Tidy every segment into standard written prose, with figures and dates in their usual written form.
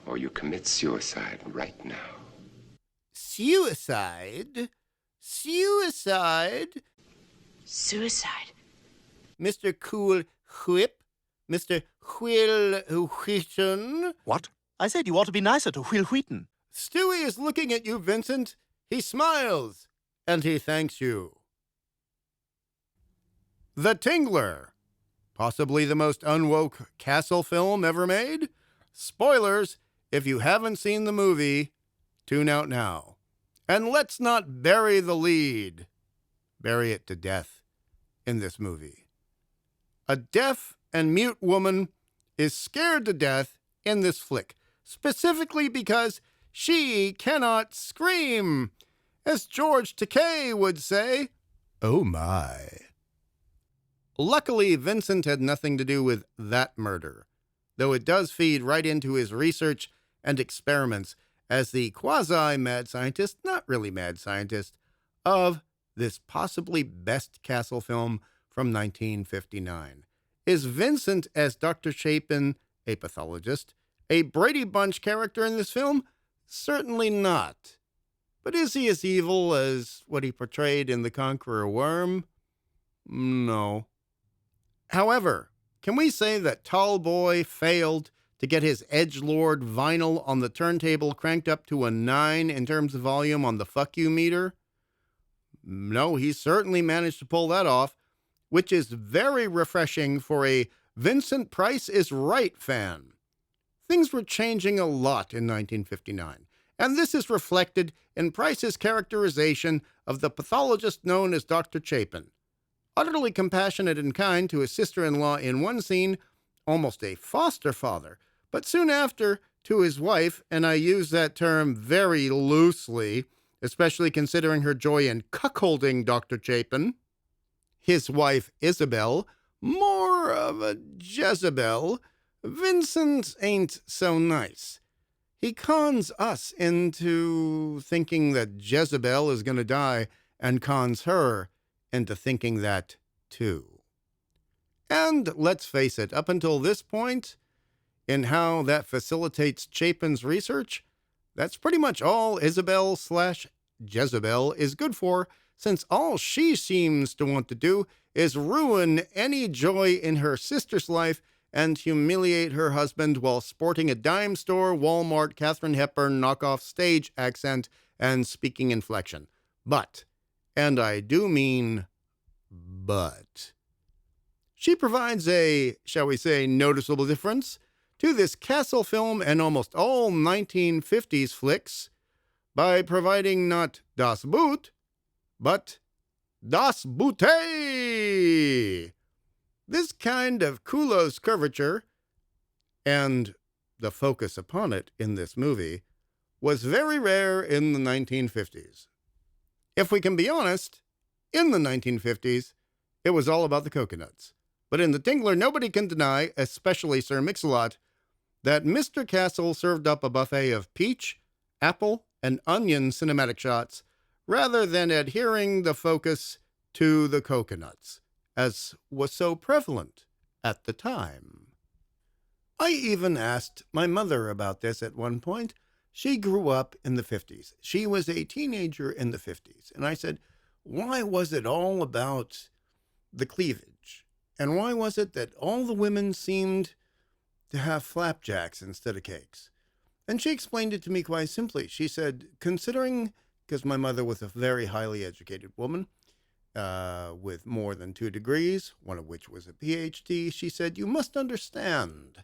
or you commit suicide right now. Suicide? Suicide? Suicide. Mr. Cool Whip? Mr. Will Wheaton? What? I said you ought to be nicer to Will Wheaton. Stewie is looking at you, Vincent. He smiles, and he thanks you. The Tingler. Possibly the most unwoke castle film ever made? Spoilers, if you haven't seen the movie, tune out now. And let's not bury the lead. Bury it to death in this movie. A deaf and mute woman is scared to death in this flick, specifically because she cannot scream. As George Takei would say, oh my. Luckily, Vincent had nothing to do with that murder, though it does feed right into his research and experiments as the quasi-mad scientist, not really mad scientist, of this possibly best castle film from 1959. Is Vincent as Dr. Chapin a pathologist, a Brady Bunch character in this film? Certainly not. But is he as evil as what he portrayed in The Conqueror Worm? No. However, can we say that Tallboy failed to get his edgelord vinyl on the turntable cranked up to a 9 in terms of volume on the fuck you meter? No, he certainly managed to pull that off, which is very refreshing for a Vincent Price is Right fan. Things were changing a lot in 1959, and this is reflected in Price's characterization of the pathologist known as Dr. Chapin. Utterly compassionate and kind to his sister-in-law in one scene, almost a foster father, but soon after to his wife, and I use that term very loosely, especially considering her joy in cuckolding Dr. Chapin. His wife, Isabel, more of a Jezebel. Vincent ain't so nice. He cons us into thinking that Jezebel is going to die and cons her into thinking that too. And let's face it, up until this point, in how that facilitates Chapin's research, that's pretty much all Isabel/Jezebel is good for, since all she seems to want to do is ruin any joy in her sister's life and humiliate her husband while sporting a dime store, Walmart, Katharine Hepburn knockoff stage accent and speaking inflection. But, and I do mean but, she provides a, shall we say, noticeable difference to this castle film and almost all 1950s flicks by providing not das Boot, but das Booty. This kind of kulos curvature, and the focus upon it in this movie, was very rare in the 1950s. If we can be honest, in the 1950s, it was all about the coconuts. But in the Tingler, nobody can deny, especially Sir Mix-a-Lot, that Mr. Castle served up a buffet of peach, apple, and onion cinematic shots, rather than adhering the focus to the coconuts, as was so prevalent at the time. I even asked my mother about this at one point. She grew up in the 50s. She was a teenager in the 50s. And I said, why was it all about the cleavage? And why was it that all the women seemed to have flapjacks instead of cakes? And she explained it to me quite simply. She said, considering, because my mother was a very highly educated woman, with more than 2 degrees, one of which was a PhD, she said, you must understand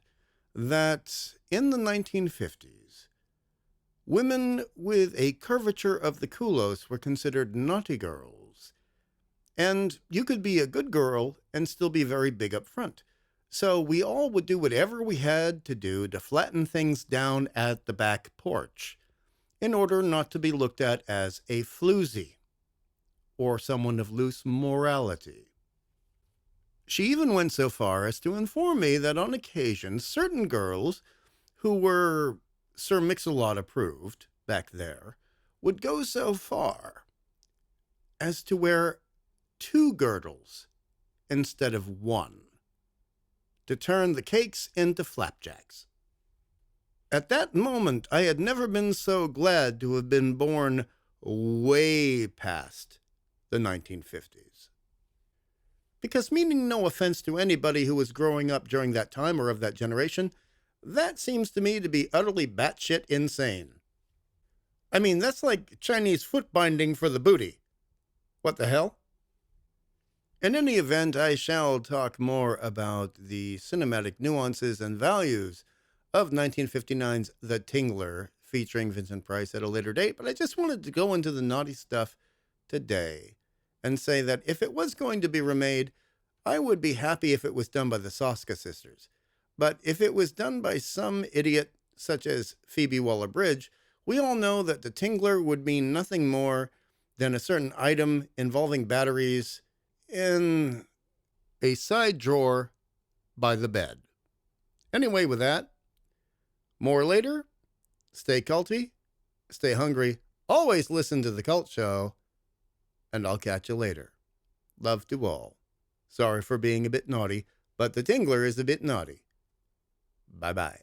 that in the 1950s, women with a curvature of the kulos were considered naughty girls. And you could be a good girl and still be very big up front. So we all would do whatever we had to do to flatten things down at the back porch in order not to be looked at as a floozy or someone of loose morality. She even went so far as to inform me that on occasion, certain girls who were Sir Mix-a-Lot approved back there would go so far as to wear 2 girdles instead of 1 to turn the cakes into flapjacks. At that moment, I had never been so glad to have been born way past the 1950s. Because, meaning no offense to anybody who was growing up during that time or of that generation, that seems to me to be utterly batshit insane. I mean, that's like Chinese foot binding for the booty. What the hell? In any event, I shall talk more about the cinematic nuances and values of 1959's The Tingler, featuring Vincent Price at a later date, but I just wanted to go into the naughty stuff today and say that if it was going to be remade, I would be happy if it was done by the Soska sisters. But if it was done by some idiot such as Phoebe Waller-Bridge, we all know that The Tingler would mean nothing more than a certain item involving batteries in a side drawer by the bed. Anyway, with that, more later. Stay culty, stay hungry, always listen to The Cult Show, and I'll catch you later. Love to all. Sorry for being a bit naughty, but The Tingler is a bit naughty. Bye-bye.